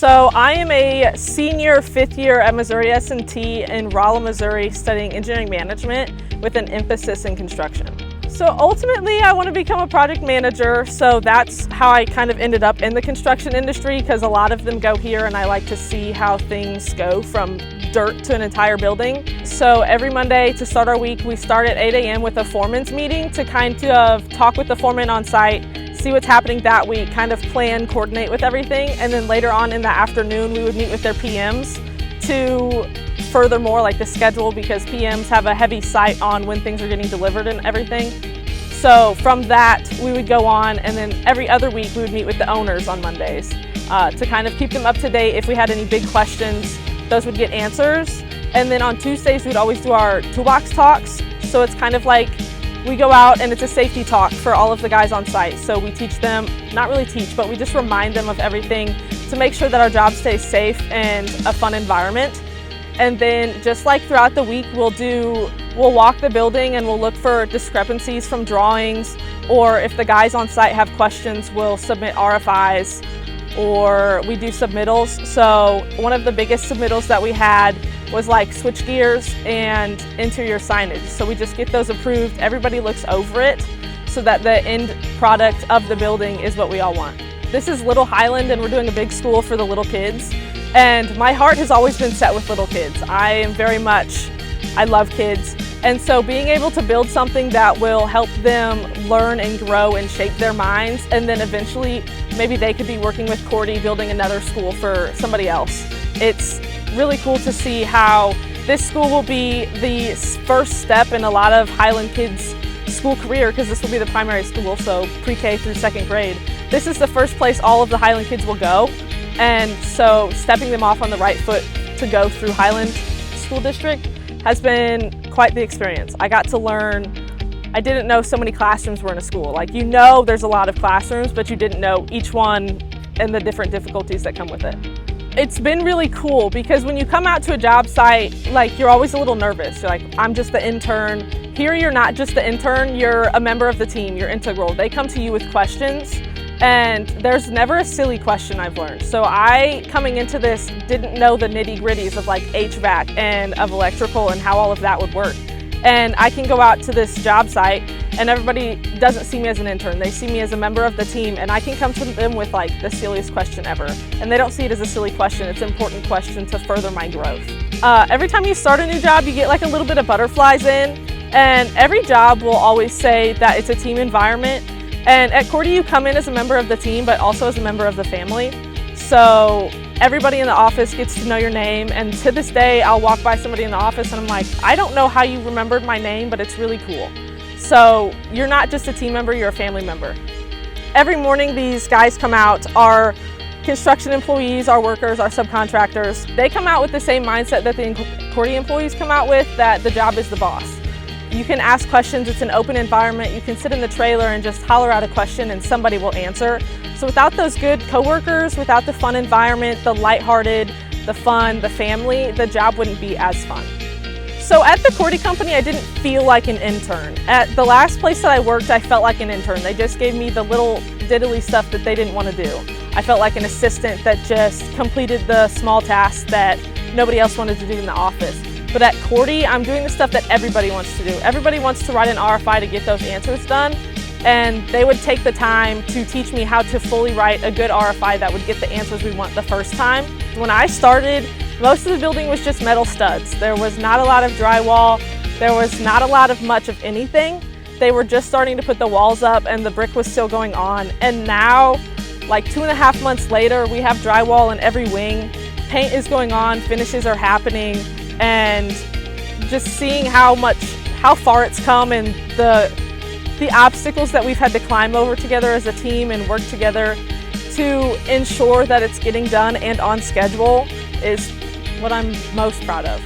So I am a senior fifth year at Missouri S&T in Rolla, Missouri, studying engineering management with an emphasis in construction. So ultimately I want to become a project manager, so that's how I kind of ended up in the construction industry, because a lot of them go here and I like to see how things go from dirt to an entire building. So every Monday to start our week, we start at 8 a.m. with a foreman's meeting to kind of talk with the foreman on site, see what's happening that week, kind of plan, coordinate with everything, and then later on in the afternoon we would meet with their PMs to furthermore like the schedule, because PMs have a heavy sight on when things are getting delivered and everything. So from that we would go on, and then every other week we would meet with the owners on Mondays to kind of keep them up to date. If we had any big questions, those would get answers. And then on Tuesdays we'd always do our toolbox talks. So it's kind of like we go out and it's a safety talk for all of the guys on site. So we teach them, not really teach, but we just remind them of everything to make sure that our job stays safe and a fun environment. And then just like throughout the week, we'll walk the building and we'll look for discrepancies from drawings, or if the guys on site have questions, we'll submit RFIs or we do submittals. So one of the biggest submittals that we had was like switch gears and interior signage. So we just get those approved, everybody looks over it so that the end product of the building is what we all want. This is Little Highland and we're doing a big school for the little kids. And my heart has always been set with little kids. I love kids. And so being able to build something that will help them learn and grow and shape their minds, and then eventually maybe they could be working with Cordy building another school for somebody else. It's really cool to see how this school will be the first step in a lot of Highland kids' school career, because this will be the primary school, so pre-K through second grade. This is the first place all of the Highland kids will go, and so stepping them off on the right foot to go through Highland School District has been quite the experience. I got to learn, I didn't know so many classrooms were in a school. Like, you know there's a lot of classrooms, but you didn't know each one and the different difficulties that come with it. It's been really cool because when you come out to a job site, like, you're always a little nervous. You're like, I'm just the intern. Here you're not just the intern, you're a member of the team, you're integral. They come to you with questions, and there's never a silly question, I've learned. So I, coming into this, didn't know the nitty-gritties of like HVAC and of electrical and how all of that would work. And I can go out to this job site and everybody doesn't see me as an intern. They see me as a member of the team, and I can come to them with like the silliest question ever. And they don't see it as a silly question, it's an important question to further my growth. Every time you start a new job, you get like a little bit of butterflies in, and every job will always say that it's a team environment. And at Cordy, you come in as a member of the team, but also as a member of the family. So everybody in the office gets to know your name, and to this day, I'll walk by somebody in the office and I'm like, I don't know how you remembered my name, but it's really cool. So you're not just a team member, you're a family member. Every morning, these guys come out, our construction employees, our workers, our subcontractors, they come out with the same mindset that the Cordy employees come out with, that the job is the boss. You can ask questions, it's an open environment. You can sit in the trailer and just holler out a question and somebody will answer. So without those good coworkers, without the fun environment, the lighthearted, the fun, the family, the job wouldn't be as fun. So at the Cordy company, I didn't feel like an intern. At the last place that I worked, I felt like an intern. They just gave me the little diddly stuff that they didn't want to do. I felt like an assistant that just completed the small tasks that nobody else wanted to do in the office. But at Cordy, I'm doing the stuff that everybody wants to do. Everybody wants to write an RFI to get those answers done, and they would take the time to teach me how to fully write a good RFI that would get the answers we want the first time. When I started, most of the building was just metal studs. There was not a lot of drywall. There was not a lot of much of anything. They were just starting to put the walls up and the brick was still going on. And now, like 2.5 months later, we have drywall in every wing. Paint is going on, finishes are happening. And just seeing how far it's come and the obstacles that we've had to climb over together as a team and work together to ensure that it's getting done and on schedule is what I'm most proud of.